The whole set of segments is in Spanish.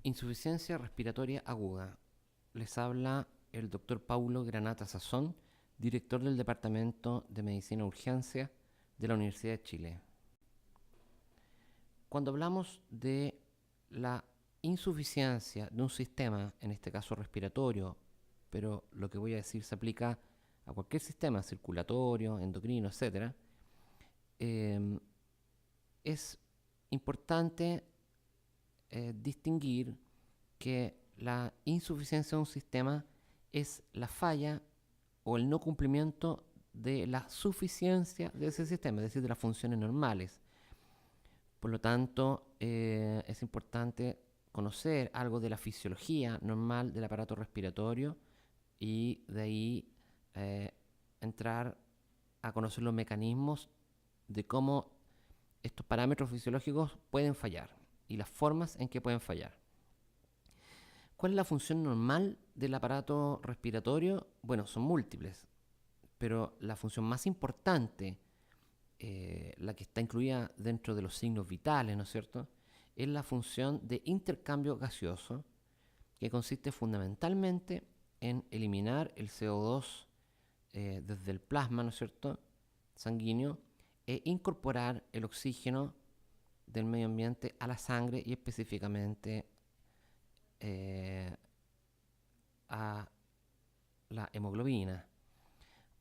Insuficiencia respiratoria aguda. Les habla el doctor Paulo Granata Sazón, director del Departamento de Medicina de Urgencia de la Universidad de Chile. Cuando hablamos de la insuficiencia de un sistema, en este caso respiratorio, pero lo que voy a decir se aplica a cualquier sistema circulatorio, endocrino, etc., es importante distinguir que la insuficiencia de un sistema es la falla o el no cumplimiento de la suficiencia de ese sistema, es decir, de las funciones normales. Por lo tanto, es importante conocer algo de la fisiología normal del aparato respiratorio y de ahí eh, entrar a conocer los mecanismos de cómo estos parámetros fisiológicos pueden fallar y las formas en que pueden fallar. ¿Cuál es la función normal del aparato respiratorio? Bueno, son múltiples, pero la función más importante, la que está incluida dentro de los signos vitales, ¿no es cierto?, es la función de intercambio gaseoso, que consiste fundamentalmente en eliminar el CO2 desde el plasma, ¿no es cierto?, sanguíneo, e incorporar el oxígeno del medio ambiente a la sangre y específicamente a la hemoglobina,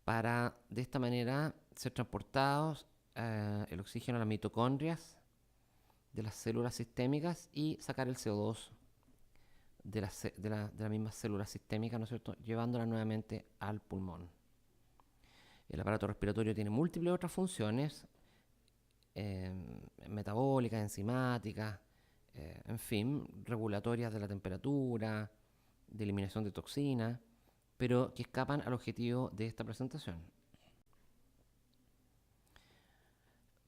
para de esta manera ser transportados el oxígeno a las mitocondrias de las células sistémicas y sacar el CO2 de las mismas células sistémicas, ¿no es cierto?, llevándolas nuevamente al pulmón. El aparato respiratorio tiene múltiples otras funciones, metabólicas, enzimáticas, en fin, regulatorias de la temperatura, de eliminación de toxinas, pero que escapan al objetivo de esta presentación.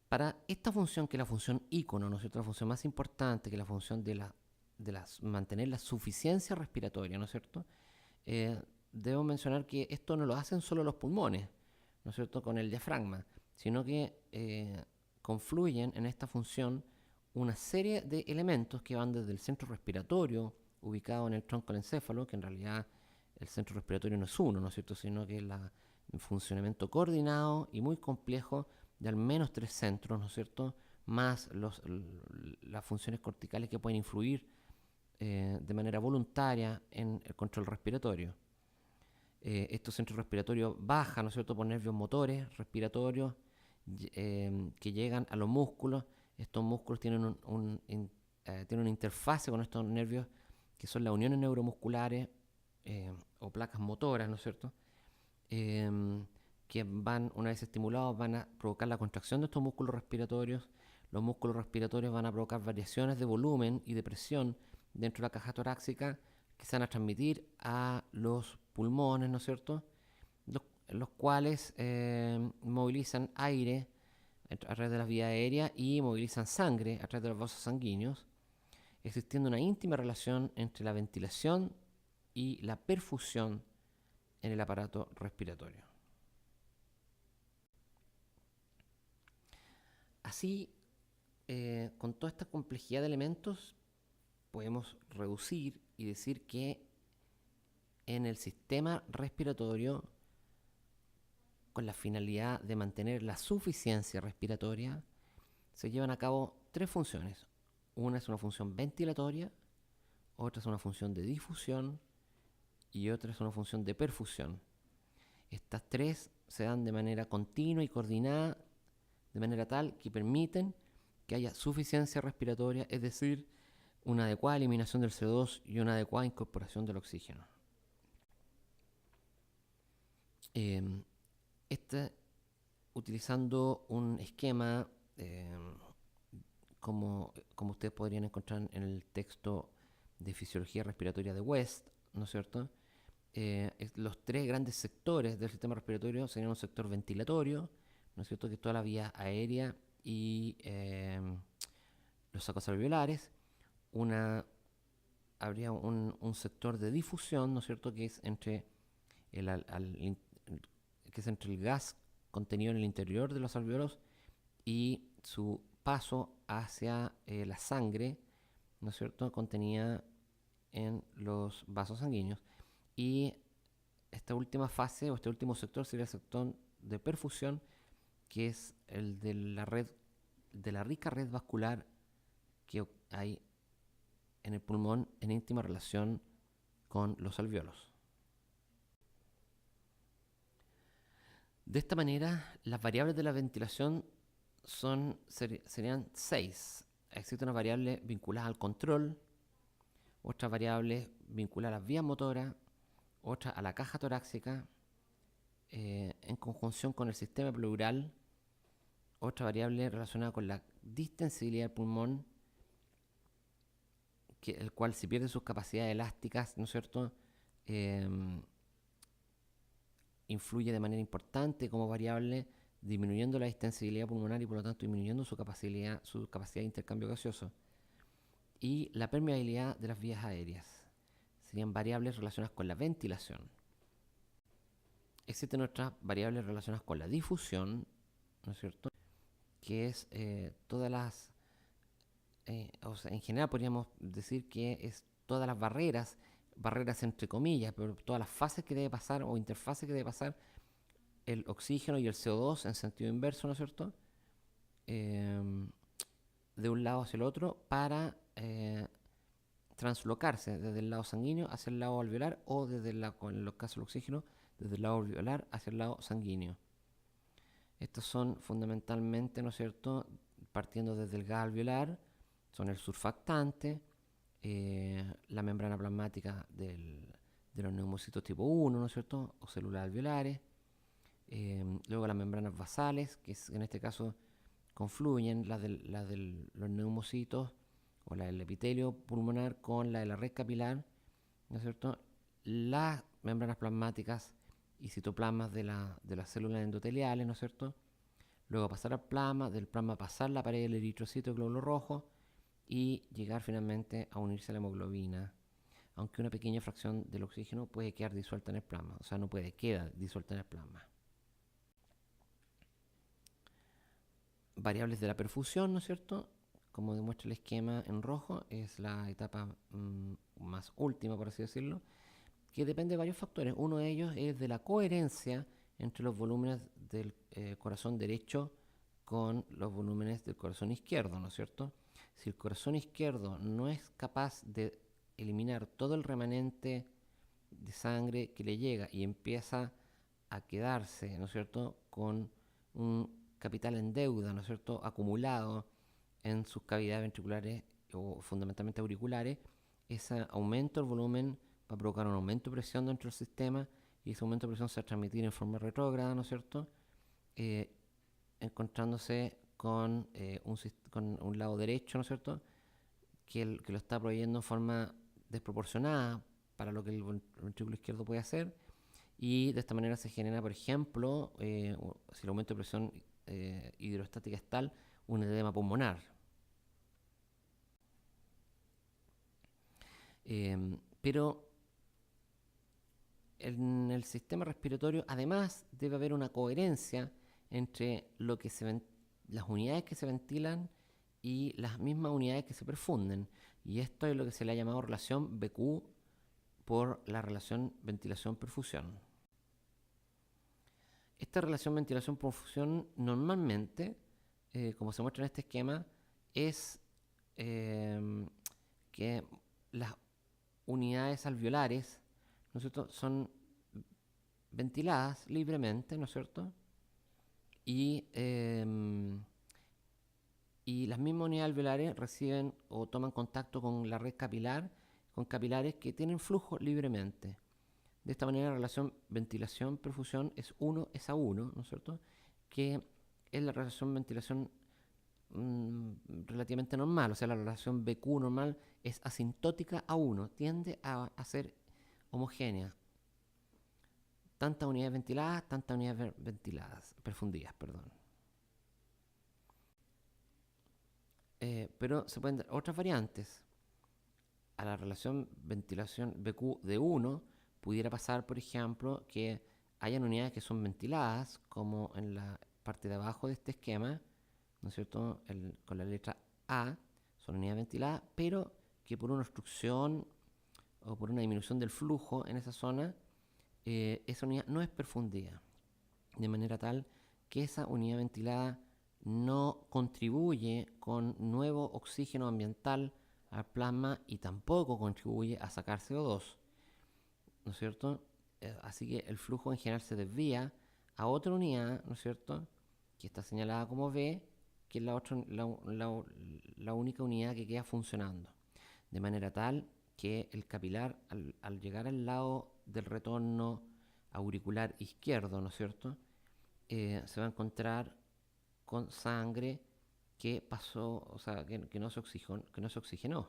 Para esta función, que es la función ícono, ¿no es cierto?, la función más importante, que es la función de mantener la suficiencia respiratoria, ¿no es cierto?, debo mencionar que esto no lo hacen solo los pulmones, ¿no es cierto?, con el diafragma, sino que confluyen en esta función una serie de elementos que van desde el centro respiratorio, ubicado en el tronco del encéfalo, que en realidad el centro respiratorio no es uno, ¿no es cierto?, sino que es un funcionamiento coordinado y muy complejo de al menos 3 centros, ¿no es cierto?, más las funciones corticales que pueden influir de manera voluntaria en el control respiratorio. Estos centros respiratorios bajan, ¿no es cierto?, por nervios motores respiratorios que llegan a los músculos. Estos músculos tienen tienen una interfase con estos nervios que son las uniones neuromusculares o placas motoras, ¿no es cierto?, que van, una vez estimulados, van a provocar la contracción de estos músculos respiratorios. Los músculos respiratorios van a provocar variaciones de volumen y de presión dentro de la caja torácica que se van a transmitir a los pulmones, ¿no es cierto?, los cuales movilizan aire a través de las vías aéreas y movilizan sangre a través de los vasos sanguíneos, existiendo una íntima relación entre la ventilación y la perfusión en el aparato respiratorio. Así, con toda esta complejidad de elementos, podemos reducir y decir que en el sistema respiratorio, con la finalidad de mantener la suficiencia respiratoria, se llevan a cabo 3 funciones. Una es una función ventilatoria, otra es una función de difusión y otra es una función de perfusión. Estas 3 se dan de manera continua y coordinada, de manera tal que permiten que haya suficiencia respiratoria, es decir, una adecuada eliminación del CO2 y una adecuada incorporación del oxígeno. Utilizando un esquema como ustedes podrían encontrar en el texto de Fisiología Respiratoria de West, ¿no es cierto?, los 3 grandes sectores del sistema respiratorio serían un sector ventilatorio, ¿no es cierto?, que es toda la vía aérea y los sacos alveolares. Habría un sector de difusión, ¿no es cierto?, que es entre el gas contenido en el interior de los alveolos y su paso hacia la sangre, ¿no es cierto?, contenida en los vasos sanguíneos. Y esta última fase o este último sector sería el sector de perfusión, que es el de la rica red vascular que hay en el pulmón en íntima relación con los alvéolos. De esta manera, las variables de la ventilación serían 6. Existe una variable vinculada al control, otra variable vinculada a las vías motoras, otra a la caja torácica, en conjunción con el sistema pleural, otra variable relacionada con la distensibilidad del pulmón, el cual si pierde sus capacidades elásticas, ¿no es cierto?, influye de manera importante como variable, disminuyendo la distensibilidad pulmonar y por lo tanto disminuyendo su capacidad de intercambio gaseoso. Y la permeabilidad de las vías aéreas serían variables relacionadas con la ventilación. Existen otras variables relacionadas con la difusión, ¿no es cierto?, que es todas las, en general podríamos decir que es todas las barreras entre comillas, pero todas las fases que debe pasar o interfaces que debe pasar el oxígeno y el CO2 en sentido inverso, ¿no es cierto?, de un lado hacia el otro para translocarse desde el lado sanguíneo hacia el lado alveolar o desde en los casos del oxígeno, desde el lado alveolar hacia el lado sanguíneo. Estos son fundamentalmente, ¿no es cierto?, partiendo desde el gas alveolar, son el surfactante, la membrana plasmática de los neumocitos tipo 1, ¿no es cierto?, o células alveolares, luego las membranas basales, que en este caso confluyen las de los neumocitos o la del epitelio pulmonar con la de la red capilar, ¿no es cierto?, las membranas plasmáticas y citoplasmas de las células endoteliales, ¿no es cierto?, luego pasar al plasma, del plasma pasar la pared del eritrocito y glóbulo rojo y llegar finalmente a unirse a la hemoglobina, aunque una pequeña fracción del oxígeno puede quedar disuelta en el plasma, o sea, no puede, queda disuelta en el plasma. Variables de la perfusión, ¿no es cierto?, como demuestra el esquema en rojo, es la etapa más última, por así decirlo, que depende de varios factores. Uno de ellos es de la coherencia entre los volúmenes del corazón derecho con los volúmenes del corazón izquierdo, ¿no es cierto? Si el corazón izquierdo no es capaz de eliminar todo el remanente de sangre que le llega y empieza a quedarse, ¿no es cierto?, con un capital en deuda, ¿no es cierto?, acumulado en sus cavidades ventriculares o fundamentalmente auriculares, ese aumento del volumen va a provocar un aumento de presión dentro del sistema y ese aumento de presión se va a transmitir en forma retrógrada, ¿no es cierto?, encontrándose con un lado derecho, ¿no es cierto?, que lo está proveyendo en forma desproporcionada para lo que el ventrículo izquierdo puede hacer, y de esta manera se genera, por ejemplo, si el aumento de presión hidrostática es tal, un edema pulmonar. Pero en el sistema respiratorio además debe haber una coherencia entre las unidades que se ventilan y las mismas unidades que se perfunden, y esto es lo que se le ha llamado relación BQ por la relación ventilación-perfusión. Esta relación ventilación-perfusión normalmente, como se muestra en este esquema, es que las unidades alveolares, ¿no es cierto?, son ventiladas libremente, ¿no es cierto?, y las mismas unidades alveolares reciben o toman contacto con la red capilar, con capilares que tienen flujo libremente. De esta manera la relación ventilación-perfusión es 1 es a 1, ¿no es cierto?, que es la relación ventilación relativamente normal, o sea, la relación BQ normal es asintótica a 1, tiende a ser homogénea. Tantas unidades ventiladas, tantas unidades perfundidas, perdón. Pero se pueden dar otras variantes. A la relación ventilación BQ de 1 pudiera pasar, por ejemplo, que hayan unidades que son ventiladas, como en la parte de abajo de este esquema, ¿no es cierto?, con la letra A, son unidades ventiladas, pero que por una obstrucción o por una disminución del flujo en esa zona, esa unidad no es perfundida, de manera tal que esa unidad ventilada no contribuye con nuevo oxígeno ambiental al plasma y tampoco contribuye a sacar CO2, ¿no es cierto? Así que el flujo en general se desvía a otra unidad, ¿no es cierto?, que está señalada como B, que es la única unidad que queda funcionando. De manera tal que el capilar, al llegar al lado del retorno auricular izquierdo, ¿no es cierto?, se va a encontrar con sangre que pasó, o sea, que no se oxigenó.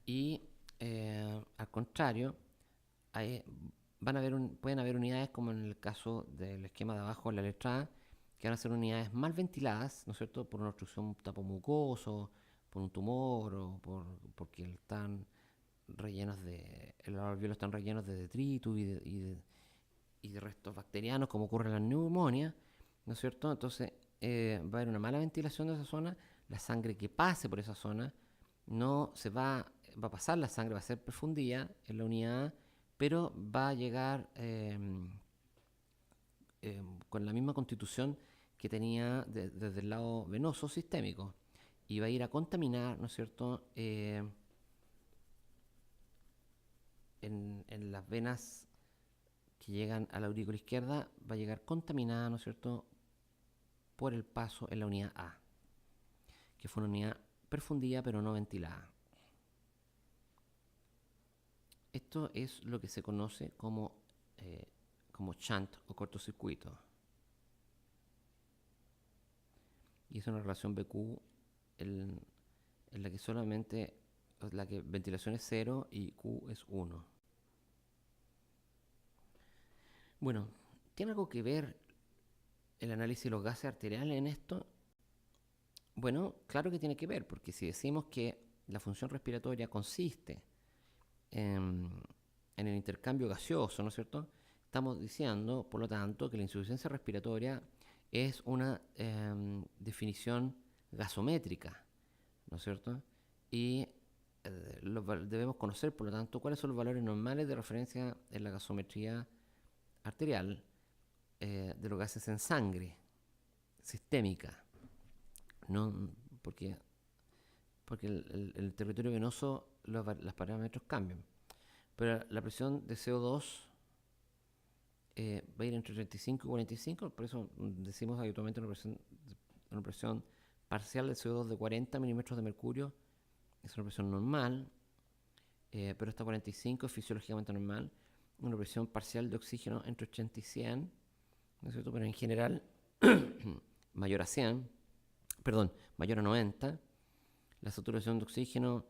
Y al contrario, hay, pueden haber unidades como en el caso del esquema de abajo, en la letra A, que van a ser unidades mal ventiladas, ¿no es cierto?, por una obstrucción tapomucoso, por un tumor o porque están rellenos los alveolos están rellenos de detritus y de restos bacterianos, como ocurre en la neumonía, ¿no es cierto? Entonces va a haber una mala ventilación de esa zona, la sangre que pase por esa zona no se va a pasar la sangre, va a ser perfundida en la unidad, pero va a llegar con la misma constitución que tenía desde el lado venoso sistémico y va a ir a contaminar, ¿no es cierto?, en las venas que llegan a la aurícula izquierda, va a llegar contaminada, ¿no es cierto?, por el paso en la unidad A, que fue una unidad perfundida pero no ventilada. Esto es lo que se conoce como shunt o cortocircuito. Y es una relación BQ en la que solamente la que ventilación es 0 y Q es 1. Bueno, ¿tiene algo que ver el análisis de los gases arteriales en esto? Bueno, claro que tiene que ver, porque si decimos que la función respiratoria consiste en el intercambio gaseoso, ¿no es cierto?, estamos diciendo, por lo tanto, que la insuficiencia respiratoria es una definición gasométrica, ¿no es cierto? Y debemos conocer, por lo tanto, cuáles son los valores normales de referencia en la gasometría arterial de los gases en sangre sistémica, ¿no? Porque el territorio venoso, los parámetros cambian. Pero la presión de CO2 va a ir entre 35 y 45, por eso decimos habitualmente una presión parcial de CO2 de 40 milímetros de mercurio es una presión normal, pero esta 45 es fisiológicamente normal. Una presión parcial de oxígeno entre 80 y 100, ¿no es cierto?, pero en general mayor a 100, perdón, mayor a 90. La saturación de oxígeno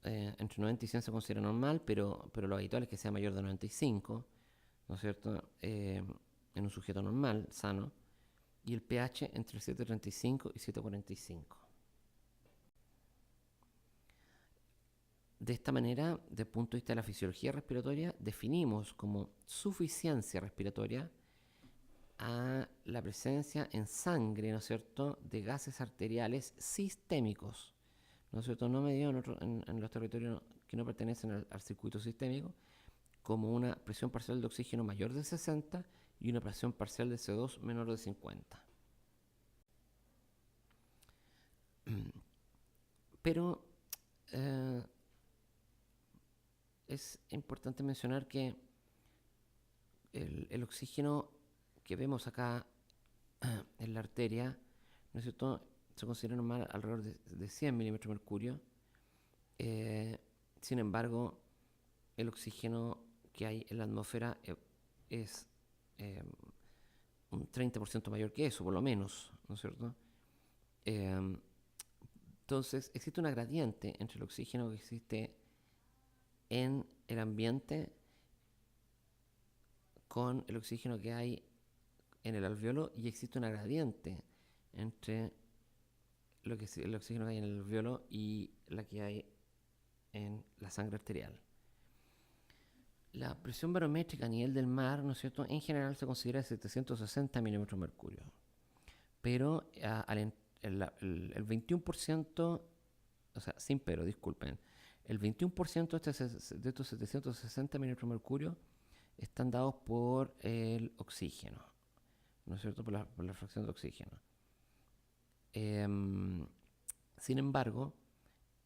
entre 90 y 100 se considera normal, pero lo habitual es que sea mayor de 95, ¿no es cierto?, en un sujeto normal, sano, y el pH entre 7,35 y 7,45. De esta manera, desde el punto de vista de la fisiología respiratoria, definimos como suficiencia respiratoria a la presencia en sangre, ¿no es cierto?, de gases arteriales sistémicos, ¿no es cierto?, no medidos en los territorios que no pertenecen al circuito sistémico, como una presión parcial de oxígeno mayor de 60 y una presión parcial de CO2 menor de 50. Pero es importante mencionar que el oxígeno que vemos acá en la arteria, ¿no es cierto?, se considera normal alrededor de 100 milímetros de mercurio. Sin embargo, el oxígeno que hay en la atmósfera es un 30% mayor que eso, por lo menos, ¿no es cierto? Entonces, existe una gradiente entre el oxígeno que existe en el ambiente con el oxígeno que hay en el alveolo, y existe una gradiente entre el oxígeno que hay en el alveolo y la que hay en la sangre arterial. La presión barométrica a nivel del mar, ¿no es cierto?, en general se considera 760 milímetros de mercurio. pero el 21%, o sea, sin pero, disculpen, el 21% de estos 760 milímetros de mercurio están dados por el oxígeno, ¿no es cierto? Por la fracción de oxígeno. Sin embargo,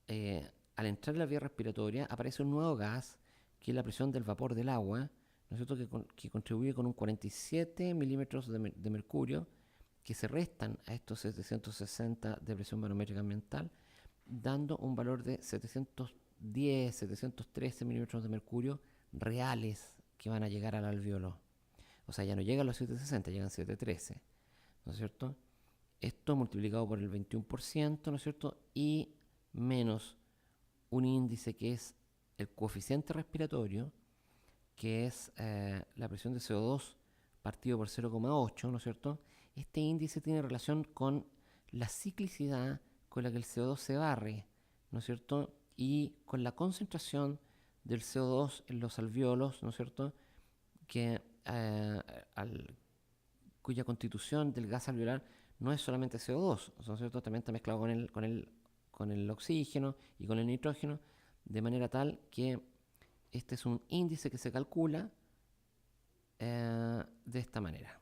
al entrar en la vía respiratoria aparece un nuevo gas, que es la presión del vapor del agua, ¿no es cierto? Que contribuye con un 47 milímetros de mercurio, que se restan a estos 760 de presión barométrica ambiental, dando un valor de 710, 713 milímetros de mercurio reales que van a llegar al alveolo. O sea, ya no llegan a los 760, llegan a 713, ¿no es cierto? Esto multiplicado por el 21%, ¿no es cierto? Y menos un índice que es el coeficiente respiratorio, que es la presión de CO2 partido por 0,8, ¿no es cierto? Este índice tiene relación con la ciclicidad con la que el CO2 se barre, ¿no es cierto? Y con la concentración del CO2 en los alvéolos, ¿no es cierto? Que, cuya constitución del gas alveolar no es solamente CO2, ¿no es cierto? También está mezclado con el oxígeno y con el nitrógeno, de manera tal que este es un índice que se calcula de esta manera.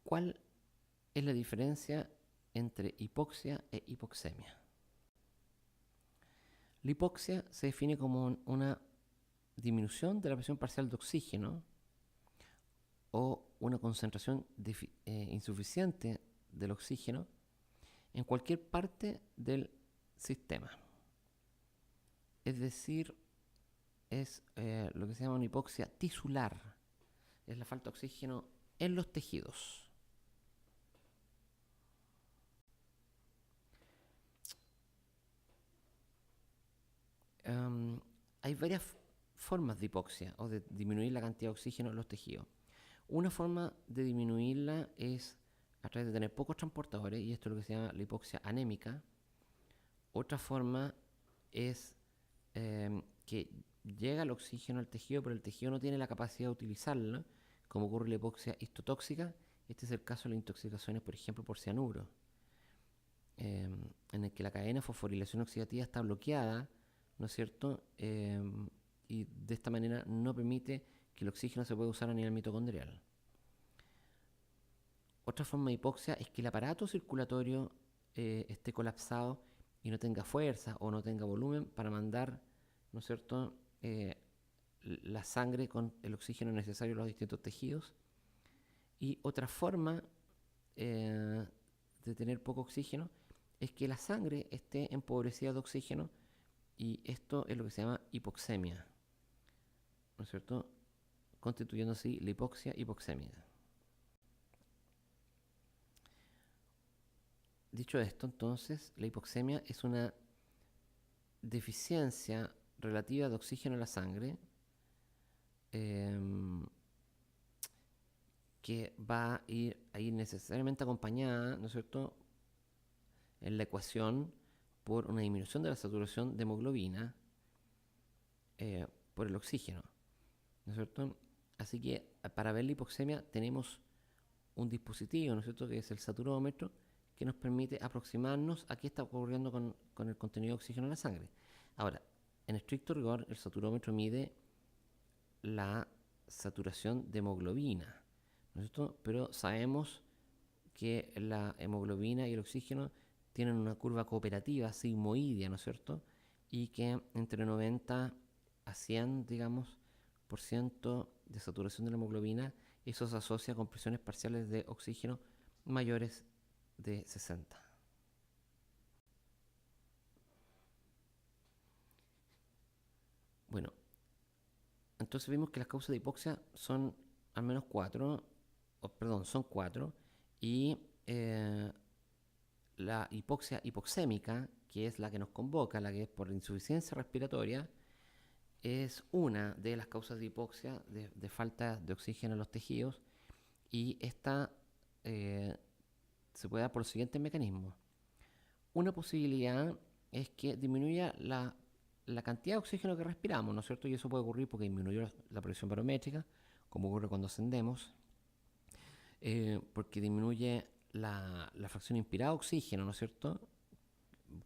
¿Cuál es la diferencia entre hipoxia e hipoxemia? La hipoxia se define como una disminución de la presión parcial de oxígeno o una concentración insuficiente del oxígeno en cualquier parte del sistema. Es decir, es lo que se llama una hipoxia tisular. Es la falta de oxígeno en los tejidos. Hay varias formas de hipoxia o de disminuir la cantidad de oxígeno en los tejidos. Una forma de disminuirla es a través de tener pocos transportadores, y esto es lo que se llama la hipoxia anémica. Otra forma es que llega el oxígeno al tejido, pero el tejido no tiene la capacidad de utilizarlo, como ocurre en la hipoxia histotóxica. Este es el caso de las intoxicaciones, por ejemplo, por cianuro, en el que la cadena de fosforilación oxidativa está bloqueada, ¿no es cierto? Y de esta manera no permite que el oxígeno se pueda usar a nivel mitocondrial. Otra forma de hipoxia es que el aparato circulatorio esté colapsado y no tenga fuerza o no tenga volumen para mandar, ¿no es cierto?, la sangre con el oxígeno necesario a los distintos tejidos. Y otra forma de tener poco oxígeno es que la sangre esté empobrecida de oxígeno, y esto es lo que se llama hipoxemia, ¿no es cierto?, constituyendo así la hipoxia-hipoxemia. Dicho esto, entonces, la hipoxemia es una deficiencia relativa de oxígeno en la sangre que va a ir necesariamente acompañada, ¿no es cierto?, en la ecuación por una disminución de la saturación de hemoglobina por el oxígeno, ¿no es cierto? Así que para ver la hipoxemia tenemos un dispositivo, ¿no es cierto?, que es el saturómetro, que nos permite aproximarnos a qué está ocurriendo con el contenido de oxígeno en la sangre. Ahora, en estricto rigor, el saturómetro mide la saturación de hemoglobina, ¿no es cierto? Pero sabemos que la hemoglobina y el oxígeno tienen una curva cooperativa sigmoidea, ¿no es cierto? Y que entre 90 a 100, digamos, por ciento de saturación de la hemoglobina, eso se asocia con presiones parciales de oxígeno mayores de 60. Bueno, entonces vimos que las causas de hipoxia son al menos son cuatro, y la hipoxia hipoxémica, que es la que nos convoca, la que es por insuficiencia respiratoria, es una de las causas de hipoxia, de falta de oxígeno en los tejidos, y esta se puede dar por los siguientes mecanismos. Una posibilidad es que disminuya la la cantidad de oxígeno que respiramos, ¿no es cierto? Y eso puede ocurrir porque disminuyó la presión barométrica, como ocurre cuando ascendemos, porque disminuye la fracción inspirada de oxígeno, ¿no es cierto?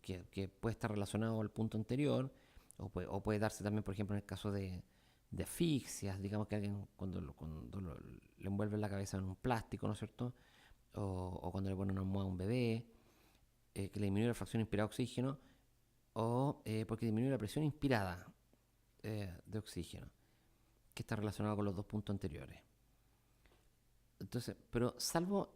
Que puede estar relacionado al punto anterior, o puede darse también, por ejemplo, en el caso de asfixias, digamos que alguien cuando le envuelve la cabeza en un plástico, ¿no es cierto? O cuando le ponen una almohada a un bebé, que le disminuye la fracción inspirada de oxígeno, o porque disminuye la presión inspirada de oxígeno, que está relacionado con los dos puntos anteriores. Entonces, pero salvo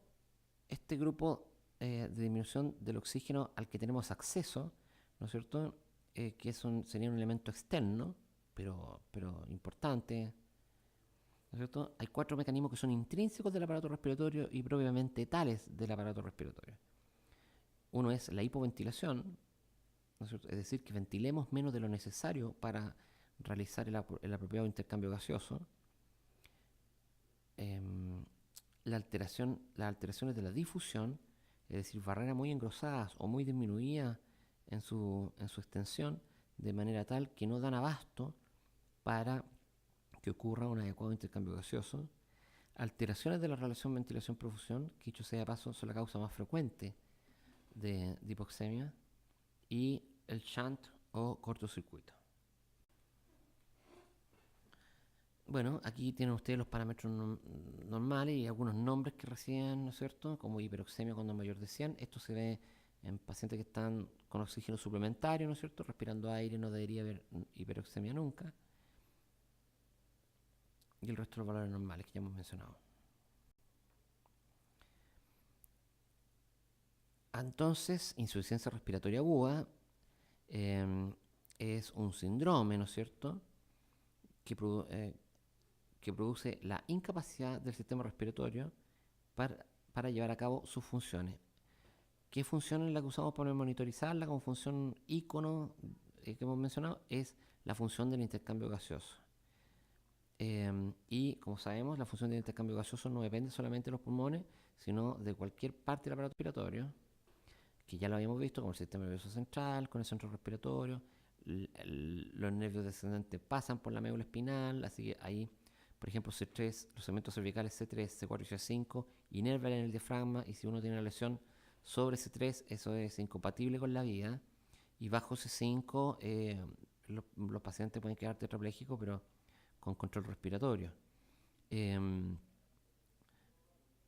este grupo de disminución del oxígeno al que tenemos acceso, ¿no es cierto? Que sería un elemento externo, pero importante, ¿no es cierto? Hay 4 mecanismos que son intrínsecos del aparato respiratorio y propiamente tales del aparato respiratorio. Uno es la hipoventilación, ¿no es cierto? Es decir, que ventilemos menos de lo necesario para realizar el apropiado intercambio gaseoso. Las alteraciones de la difusión, es decir, barreras muy engrosadas o muy disminuidas en su extensión, de manera tal que no dan abasto para que ocurra un adecuado intercambio gaseoso. Alteraciones de la relación ventilación-profusión, que dicho sea de paso, son la causa más frecuente de hipoxemia, y el shunt o cortocircuito. Bueno, aquí tienen ustedes los parámetros normales y algunos nombres que reciben, ¿no es cierto? Como hiperoxemia cuando es mayor de 100. Esto se ve en pacientes que están con oxígeno suplementario, ¿no es cierto? Respirando aire, no debería haber hiperoxemia nunca. Y el resto de los valores normales que ya hemos mencionado. Entonces, insuficiencia respiratoria aguda es un síndrome, ¿no es cierto? Que produce la incapacidad del sistema respiratorio para llevar a cabo sus funciones. ¿Qué función es la que usamos para monitorizarla como función ícono que hemos mencionado? Es la función del intercambio gaseoso. Y como sabemos, la función del intercambio gaseoso no depende solamente de los pulmones, sino de cualquier parte del aparato respiratorio, que ya lo habíamos visto, como el sistema nervioso central, con el centro respiratorio. Los nervios descendentes pasan por la médula espinal, así que ahí, por ejemplo, C3, los segmentos cervicales C3, C4 y C5 inervan en el diafragma, y si uno tiene una lesión sobre C3, eso es incompatible con la vida, y bajo C5 los pacientes pueden quedar tetraplégicos, pero con control respiratorio. El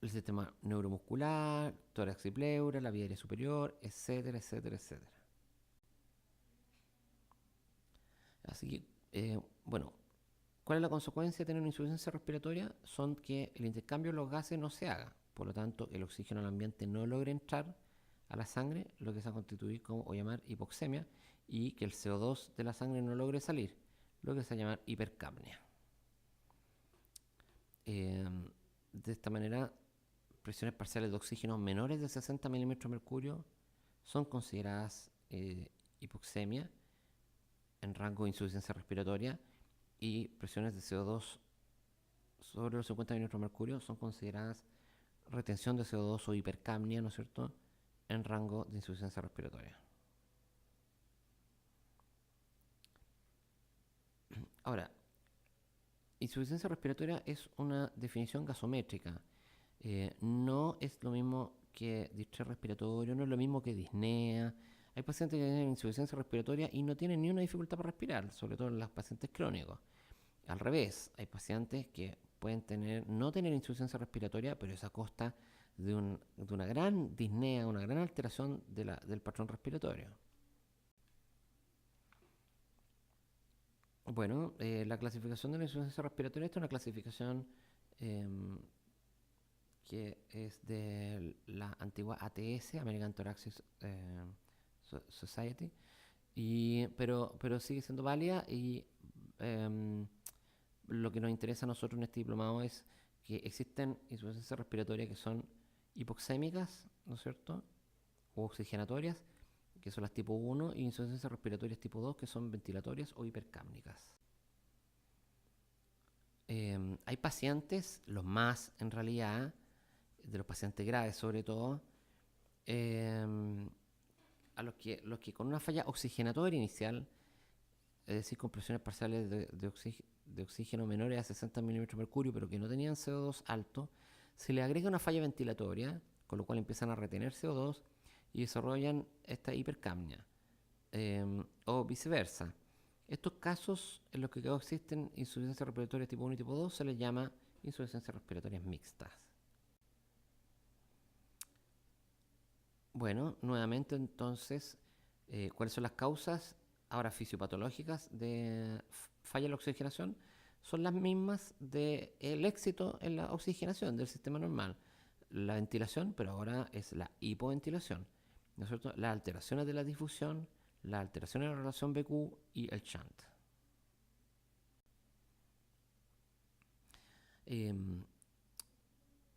sistema neuromuscular, tórax y pleura, la vía aérea superior, etcétera, etcétera, etcétera. Así que, bueno, ¿cuál es la consecuencia de tener una insuficiencia respiratoria? Son que el intercambio de los gases no se haga. Por lo tanto, el oxígeno al ambiente no logra entrar a la sangre, lo que se va a constituir como o llamar hipoxemia, y que el CO2 de la sangre no logre salir, lo que se va a llamar hipercapnia. De esta manera, presiones parciales de oxígeno menores de 60 milímetros de mercurio son consideradas hipoxemia en rango de insuficiencia respiratoria, y presiones de CO2 sobre los 50 milímetros de mercurio son consideradas retención de CO2 o hipercapnia, ¿no es cierto?, en rango de insuficiencia respiratoria. Ahora, insuficiencia respiratoria es una definición gasométrica. No es lo mismo que distrés respiratorio, no es lo mismo que disnea. Hay pacientes que tienen insuficiencia respiratoria y no tienen ni una dificultad para respirar, sobre todo en los pacientes crónicos. Al revés, hay pacientes que pueden no tener insuficiencia respiratoria, pero es a costa de una gran disnea, una gran alteración del patrón respiratorio. Bueno, la clasificación de la insuficiencia respiratoria, esta es una clasificación que es de la antigua ATS, American Thoracic Society, pero sigue siendo válida, y lo que nos interesa a nosotros en este diplomado es que existen insuficiencias respiratorias que son hipoxémicas, ¿no es cierto?, o oxigenatorias, que son las tipo 1, y insuficiencias respiratorias tipo 2, que son ventilatorias o hipercápnicas. Hay pacientes, los más en realidad, de los pacientes graves sobre todo, a los que con una falla oxigenatoria inicial es decir, con presiones parciales de oxígeno menores a 60 milímetros de mercurio, pero que no tenían CO2 alto, se le agrega una falla ventilatoria, con lo cual empiezan a retener CO2 y desarrollan esta hipercapnia, o viceversa. Estos casos en los que existen insuficiencias respiratorias tipo 1 y tipo 2 se les llama insuficiencias respiratorias mixtas. Bueno, nuevamente entonces, ¿cuáles son las causas ahora fisiopatológicas de falla en la oxigenación? Son las mismas del éxito en la oxigenación del sistema normal. La ventilación, pero ahora es la hipoventilación, ¿no es cierto? Las alteraciones de la difusión, las alteraciones de la relación BQ y el shunt.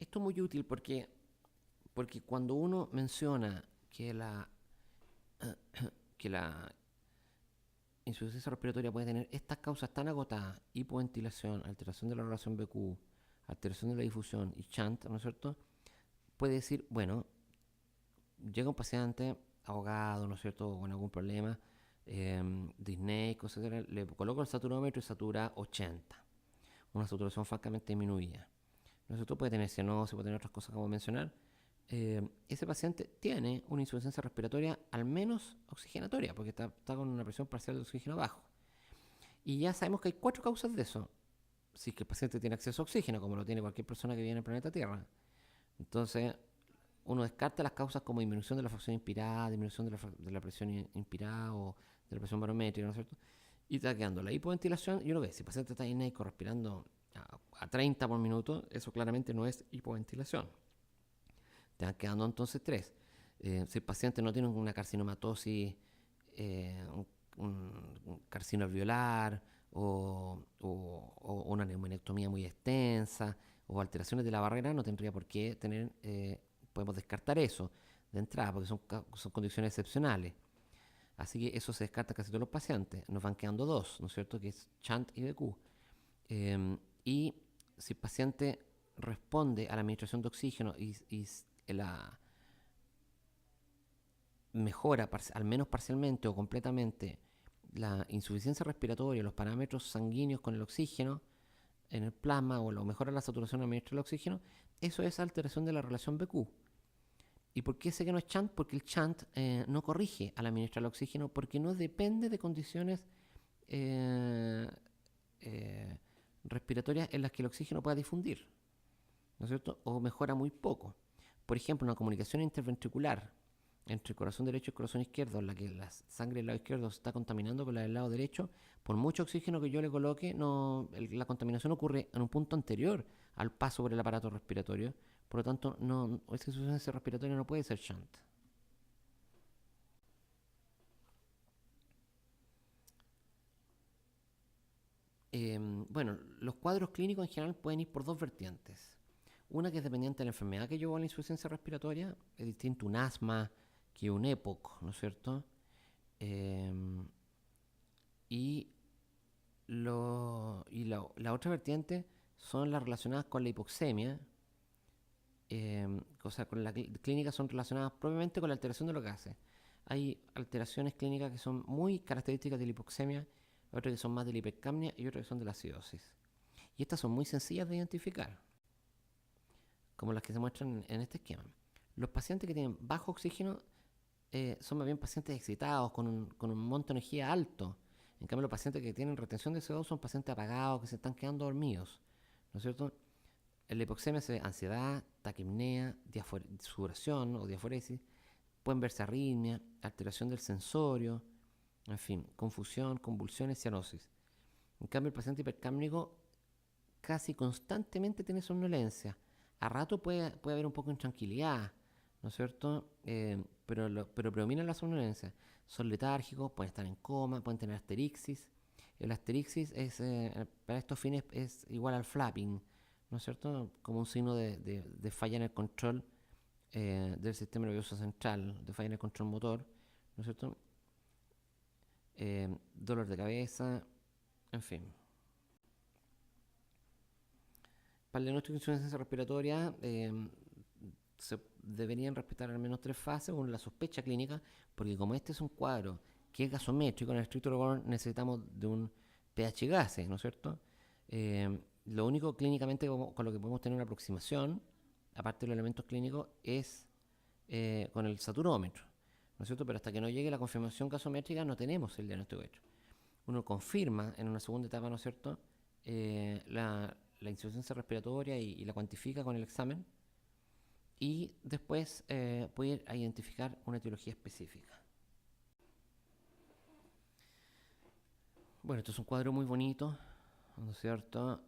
Esto es muy útil porque cuando uno menciona que la insuficiencia respiratoria puede tener estas causas tan agotadas: hipoventilación, alteración de la relación BQ, alteración de la difusión y shunt, ¿no es cierto? Puede decir, bueno, llega un paciente ahogado, ¿no es cierto?, o con algún problema, disneico, etc. Le coloco el saturómetro y satura 80, una saturación francamente disminuida. ¿No es cierto? Puede tener cianosis, puede tener otras cosas que vamos a mencionar. Ese paciente tiene una insuficiencia respiratoria al menos oxigenatoria, porque está con una presión parcial de oxígeno bajo. Y ya sabemos que hay 4 causas de eso. Si es que el paciente tiene acceso a oxígeno, como lo tiene cualquier persona que vive en el planeta Tierra. Entonces, uno descarta las causas como disminución de la fracción inspirada, disminución de la presión inspirada o de la presión barométrica, ¿no es cierto? Y está quedando la hipoventilación. Y uno ve, si el paciente está ineico respirando a 30 por minuto, eso claramente no es hipoventilación. Te van quedando entonces 3. Si el paciente no tiene una carcinomatosis, un carcino alveolar o una neumonectomía muy extensa o alteraciones de la barrera, no tendría por qué tener, podemos descartar eso de entrada porque son condiciones excepcionales. Así que eso se descarta casi todos los pacientes. Nos van quedando 2, ¿no es cierto?, que es shunt y BQ. Y si el paciente responde a la administración de oxígeno y la mejora al menos parcialmente o completamente la insuficiencia respiratoria, los parámetros sanguíneos con el oxígeno en el plasma, o lo mejora la saturación al administrar el oxígeno, eso es alteración de la relación BQ. ¿Y por qué sé que no es shunt? Porque el shunt no corrige al administrar el oxígeno, porque no depende de condiciones respiratorias en las que el oxígeno pueda difundir, ¿no es cierto? O mejora muy poco. Por ejemplo, una comunicación interventricular entre el corazón derecho y el corazón izquierdo, en la que la sangre del lado izquierdo se está contaminando con la del lado derecho, por mucho oxígeno que yo le coloque, la contaminación ocurre en un punto anterior al paso por el aparato respiratorio. Por lo tanto, esa insuficiencia respiratoria no puede ser shunt. Bueno, los cuadros clínicos en general pueden ir por 2 vertientes. Una que es dependiente de la enfermedad que llevó a la insuficiencia respiratoria, es distinto un asma que un EPOC, ¿no es cierto? Y la otra vertiente son las relacionadas con la hipoxemia, o con la clínica son relacionadas propiamente con la alteración de los gases. Hay alteraciones clínicas que son muy características de la hipoxemia, otras que son más de la hipercapnia y otras que son de la acidosis. Y estas son muy sencillas de identificar, como las que se muestran en este esquema. Los pacientes que tienen bajo oxígeno son más bien pacientes excitados, con un monto de energía alto. En cambio, los pacientes que tienen retención de CO2 son pacientes apagados, que se están quedando dormidos, ¿no es cierto? En la hipoxemia se ve ansiedad, taquipnea, sudoración o diaforesis. Pueden verse arritmia, alteración del sensorio, en fin, confusión, convulsiones, cianosis. En cambio, el paciente hipercápnico casi constantemente tiene somnolencia. A rato puede haber un poco de intranquilidad, ¿no es cierto? Pero predomina la somnolencia. Son letárgicos, pueden estar en coma, pueden tener asterixis. El asterixis para estos fines es igual al flapping, ¿no es cierto? Como un signo de falla en el control del sistema nervioso central, de falla en el control motor, ¿no es cierto? Dolor de cabeza, en fin. Para el diagnóstico de insuficiencia respiratoria se deberían respetar al menos 3 fases. Uno, la sospecha clínica, porque como este es un cuadro que es gasométrico. En el estricto rigor necesitamos de un pH gases, ¿no es cierto? Lo único clínicamente con lo que podemos tener una aproximación, aparte de los elementos clínicos, es con el saturómetro, ¿no es cierto? Pero hasta que no llegue la confirmación gasométrica no tenemos el diagnóstico hecho. Uno confirma en una segunda etapa, ¿no es cierto?, la insuficiencia respiratoria y la cuantifica con el examen, y después puede ir a identificar una etiología específica. Bueno, esto es un cuadro muy bonito, ¿no es cierto?,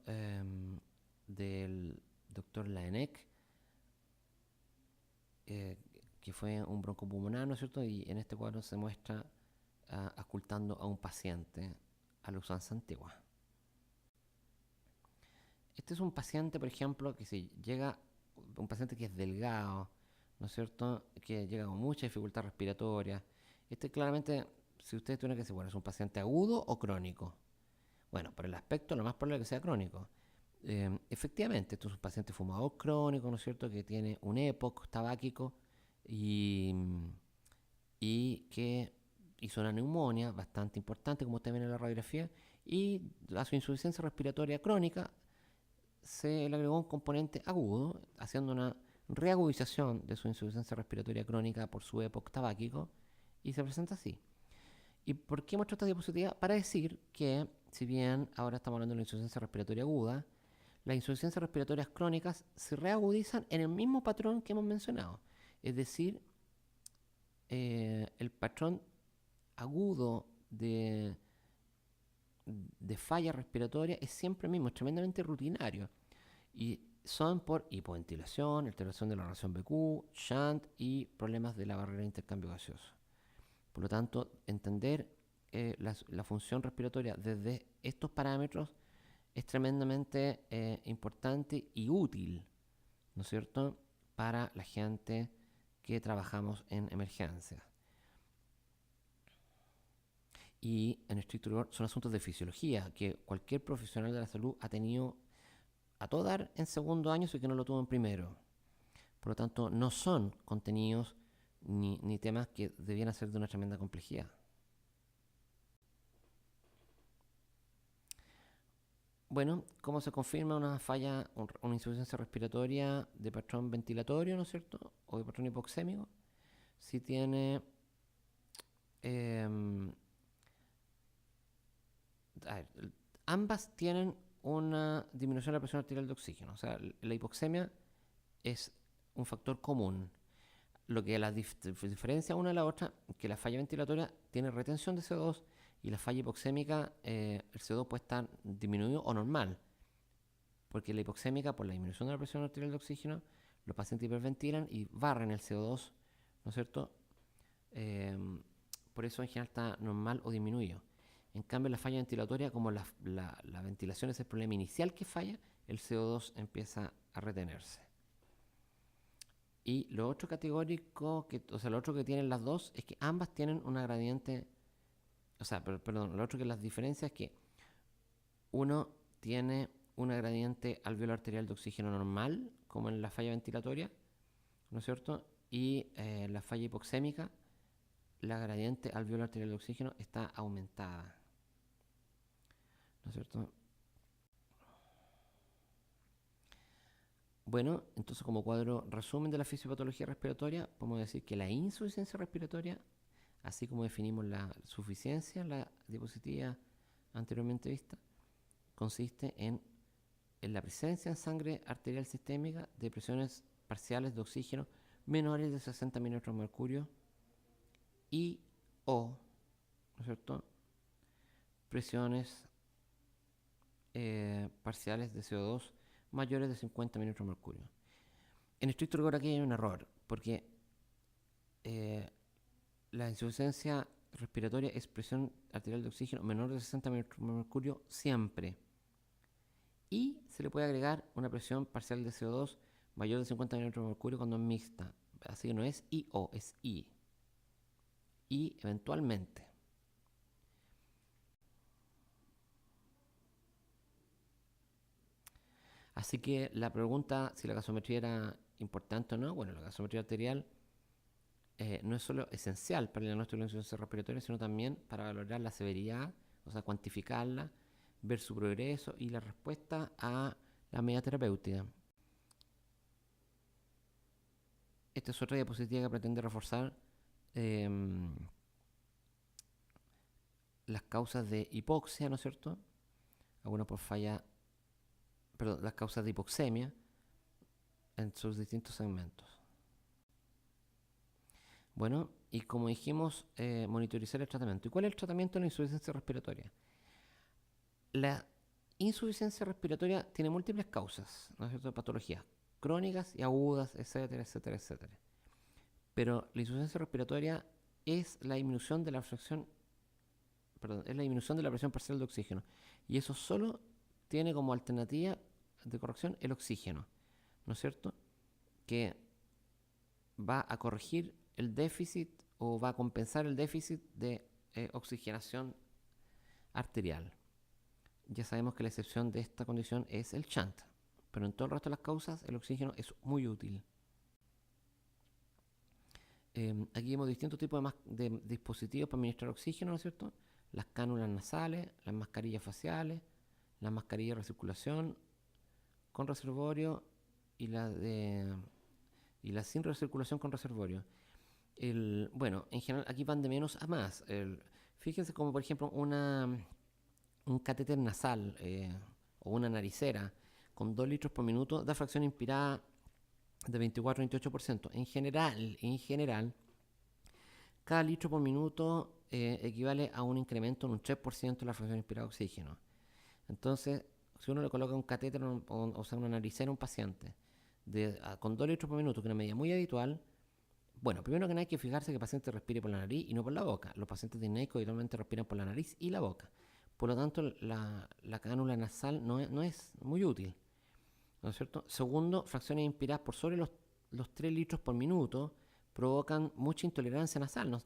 del doctor Laennec, que fue un broncopulmonar, ¿no es cierto? Y en este cuadro se muestra auscultando a un paciente a la usanza antigua. Este es un paciente, por ejemplo, que si llega, un paciente que es delgado, ¿no es cierto?, que llega con mucha dificultad respiratoria. Este claramente, si ustedes tuvieran que decir, bueno, ¿es un paciente agudo o crónico? Bueno, por el aspecto, lo más probable es que sea crónico. Efectivamente, esto es un paciente fumador crónico, ¿no es cierto?, que tiene un EPOC tabáquico y que hizo una neumonía bastante importante, como ustedes ven en la radiografía, y a su insuficiencia respiratoria crónica se le agregó un componente agudo, haciendo una reagudización de su insuficiencia respiratoria crónica por su EPOC tabáquico, y se presenta así. ¿Y por qué muestro esta diapositiva? Para decir que, si bien ahora estamos hablando de la insuficiencia respiratoria aguda, las insuficiencias respiratorias crónicas se reagudizan en el mismo patrón que hemos mencionado. Es decir, el patrón agudo de falla respiratoria es siempre el mismo, es tremendamente rutinario. Y son por hipoventilación, alteración de la relación BQ, shunt y problemas de la barrera de intercambio gaseoso. Por lo tanto, entender la función respiratoria desde estos parámetros es tremendamente importante y útil, ¿no es cierto?, para la gente que trabajamos en emergencias. Y en estricto rigor son asuntos de fisiología que cualquier profesional de la salud ha tenido a todo dar en segundo año y que no lo tuvo en primero. Por lo tanto, no son contenidos ni temas que debieran ser de una tremenda complejidad. Bueno, ¿cómo se confirma una falla, una insuficiencia respiratoria de patrón ventilatorio, ¿no es cierto?, o de patrón hipoxémico? Si tiene a ver, ambas tienen una disminución de la presión arterial de oxígeno. O sea, la hipoxemia es un factor común. Lo que la diferencia una de la otra es que la falla ventilatoria tiene retención de CO2 y la falla hipoxémica, el CO2 puede estar disminuido o normal. Porque la hipoxémica, por la disminución de la presión arterial de oxígeno, los pacientes hiperventilan y barren el CO2, ¿no es cierto? Por eso en general está normal o disminuido. En cambio, la falla ventilatoria, como la ventilación es el problema inicial que falla, el CO2 empieza a retenerse. Y lo otro categórico, lo otro que tienen las dos es que ambas tienen una gradiente, lo otro que las diferencia es que uno tiene una gradiente alveolar arterial de oxígeno normal, como en la falla ventilatoria, ¿no es cierto? Y la falla hipoxémica, la gradiente alveolar arterial de oxígeno está aumentada, ¿no es cierto? Bueno, entonces como cuadro resumen de la fisiopatología respiratoria, podemos decir que la insuficiencia respiratoria, así como definimos la suficiencia en la diapositiva anteriormente vista, consiste en la presencia en sangre arterial sistémica de presiones parciales de oxígeno menores de 60 milímetros de mercurio y o, ¿no es cierto?, presiones parciales de CO2 mayores de 50 milímetros de mercurio. En estricto rigor aquí hay un error, porque la insuficiencia respiratoria es presión arterial de oxígeno menor de 60 milímetros de mercurio siempre. Y se le puede agregar una presión parcial de CO2 mayor de 50 milímetros de mercurio cuando es mixta. Así que no es I-O, es I. Y eventualmente. Así que la pregunta si la gasometría era importante o no, bueno, la gasometría arterial no es solo esencial para el diagnóstico de la insuficiencia respiratoria, sino también para valorar la severidad, o sea, cuantificarla, ver su progreso y la respuesta a la medida terapéutica. Esta es otra diapositiva que pretende reforzar las causas de hipoxia, ¿no es cierto? Algunas por falla, perdón, las causas de hipoxemia en sus distintos segmentos. Bueno, y como dijimos, monitorizar el tratamiento. ¿Y cuál es el tratamiento de la insuficiencia respiratoria? La insuficiencia respiratoria tiene múltiples causas, ¿no es cierto? Patologías crónicas y agudas, etcétera, etcétera, etcétera. Pero la insuficiencia respiratoria es la disminución de la fracción, perdón, es la disminución de la presión parcial de oxígeno. Y eso solo tiene como alternativa de corrección el oxígeno, ¿no es cierto? Que va a corregir el déficit o va a compensar el déficit de oxigenación arterial. Ya sabemos que la excepción de esta condición es el shunt, pero en todo el resto de las causas el oxígeno es muy útil. Aquí vemos distintos tipos de dispositivos para administrar oxígeno, ¿no es cierto? Las cánulas nasales, las mascarillas faciales, las mascarillas de recirculación con reservorio y la sin recirculación con reservorio. Bueno, en general aquí van de menos a más. Fíjense como por ejemplo un catéter nasal o una naricera con 2 litros por minuto da fracción inspirada de 24-28%. En general, cada litro por minuto equivale a un incremento en un 3% de la fracción inspirada de oxígeno. Entonces, si uno le coloca un catéter, o sea, una naricera a un paciente con 2 litros por minuto, que es una medida muy habitual, bueno, primero que nada hay que fijarse que el paciente respire por la nariz y no por la boca. Los pacientes disnéicos habitualmente respiran por la nariz y la boca. Por lo tanto, la cánula nasal no es muy útil, ¿no es cierto? Segundo, fracciones inspiradas por sobre los 3 litros por minuto provocan mucha intolerancia nasal.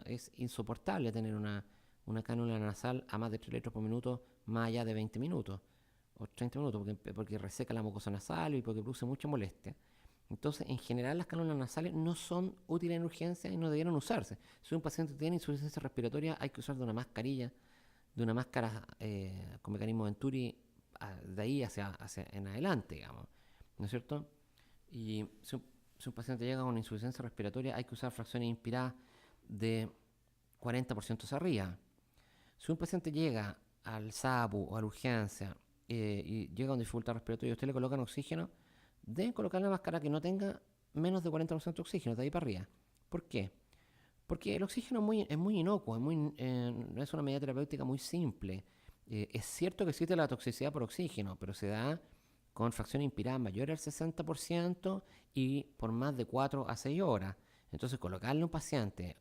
Es insoportable tener una cánula nasal a más de 3 litros por minuto más allá de 20 minutos o 30 minutos porque reseca la mucosa nasal y porque produce mucha molestia. Entonces, en general, las cánulas nasales no son útiles en urgencia y no debieron usarse. Si un paciente tiene insuficiencia respiratoria, hay que usar de una máscara con mecanismo Venturi de ahí hacia en adelante, digamos, ¿no es cierto? Y si un paciente llega con insuficiencia respiratoria, hay que usar fracciones inspiradas de 40% hacia arriba. Si un paciente llega al SAPU o a la urgencia y llega con dificultad respiratoria y usted le coloca oxígeno, deben colocar la máscara que no tenga menos de 40% de oxígeno, de ahí para arriba. ¿Por qué? Porque el oxígeno es muy inocuo, es una medida terapéutica muy simple. Es cierto que existe la toxicidad por oxígeno, pero se da con fracción inspirada mayor al 60% y por más de 4 a 6 horas. Entonces, colocarle a un paciente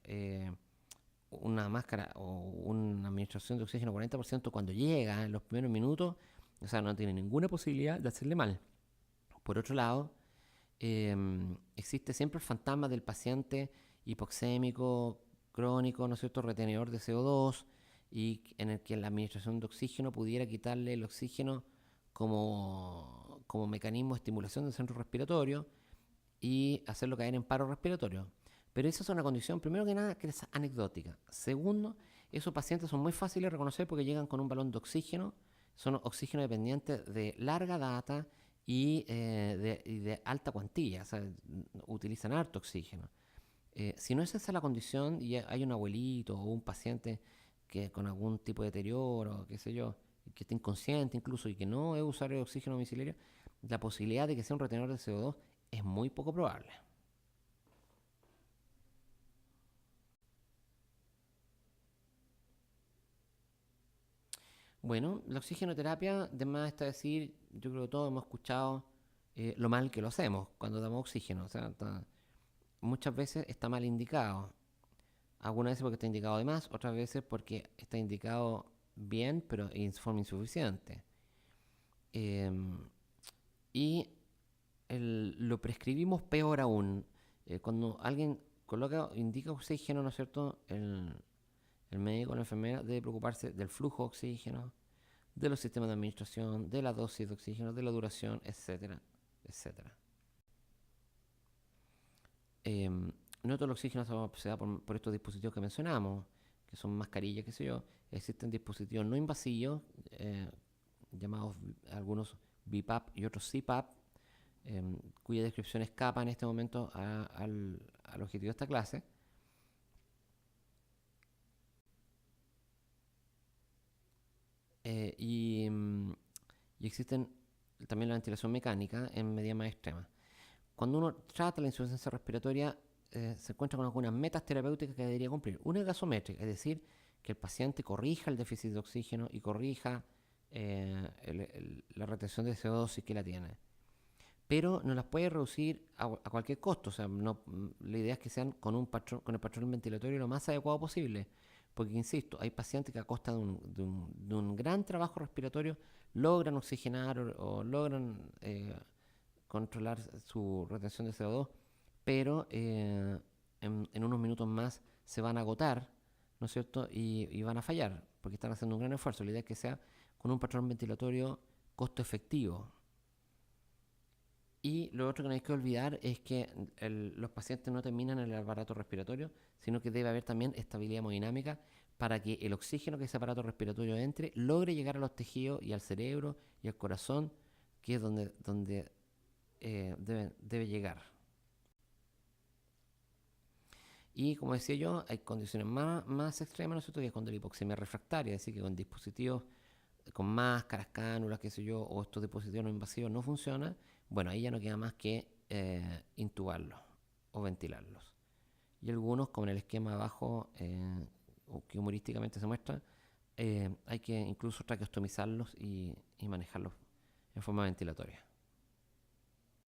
una máscara o una administración de oxígeno 40% cuando llega en los primeros minutos, o sea, no tiene ninguna posibilidad de hacerle mal. Por otro lado, existe siempre el fantasma del paciente hipoxémico, crónico, ¿no es cierto?, retenedor de CO2, y en el que la administración de oxígeno pudiera quitarle el oxígeno como mecanismo de estimulación del centro respiratorio y hacerlo caer en paro respiratorio. Pero esa es una condición, primero que nada, que es anecdótica. Segundo, esos pacientes son muy fáciles de reconocer porque llegan con un balón de oxígeno, son oxígeno dependientes de larga data y de alta cuantía, o sea, utilizan harto oxígeno. Si no es esa la condición y hay un abuelito o un paciente que con algún tipo de deterioro, qué sé yo, que esté inconsciente incluso y que no es usuario de oxígeno domiciliario, la posibilidad de que sea un retenedor de CO2 es muy poco probable. Bueno, la oxigenoterapia, de más está decir, yo creo que todos hemos escuchado lo mal que lo hacemos cuando damos oxígeno. O sea, muchas veces está mal indicado. Algunas veces porque está indicado de más, otras veces porque está indicado bien, pero en forma insuficiente. Y lo prescribimos peor aún. Cuando alguien indica oxígeno, ¿no es cierto? El médico o la enfermera debe preocuparse del flujo de oxígeno, de los sistemas de administración, de la dosis de oxígeno, de la duración, etcétera, etcétera. no todo el oxígeno se da por estos dispositivos que mencionamos, que son mascarillas, qué sé yo. Existen dispositivos no invasivos, llamados algunos BiPAP y otros CPAP, cuya descripción escapa en este momento al objetivo de esta clase. Y existen también la ventilación mecánica en medida más extrema. Cuando uno trata la insuficiencia respiratoria, se encuentra con algunas metas terapéuticas que debería cumplir. Una es gasométrica, es decir, que el paciente corrija el déficit de oxígeno y corrija la retención de CO2 si que la tiene. Pero no las puede reducir a cualquier costo. O sea, no, la idea es que sean con el patrón ventilatorio lo más adecuado posible. Porque, insisto, hay pacientes que a costa de un gran trabajo respiratorio logran oxigenar o logran controlar su retención de CO2, pero en unos minutos más se van a agotar, ¿no es cierto? Y van a fallar, porque están haciendo un gran esfuerzo. La idea es que sea con un patrón ventilatorio costo efectivo. Y lo otro que no hay que olvidar es que los pacientes no terminan en el aparato respiratorio, sino que debe haber también estabilidad hemodinámica para que el oxígeno que ese aparato respiratorio entre logre llegar a los tejidos y al cerebro y al corazón, que es donde debe llegar. Y como decía yo, hay condiciones más extremas, ¿no es cierto? Que es cuando la hipoxemia refractaria, es decir, que con dispositivos, con máscaras, cánulas, qué sé yo, o estos dispositivos no invasivos no funcionan, bueno, ahí ya no queda más que intubarlos o ventilarlos. Y algunos, como en el esquema abajo, que humorísticamente se muestra, hay que incluso traqueostomizarlos y manejarlos en forma ventilatoria.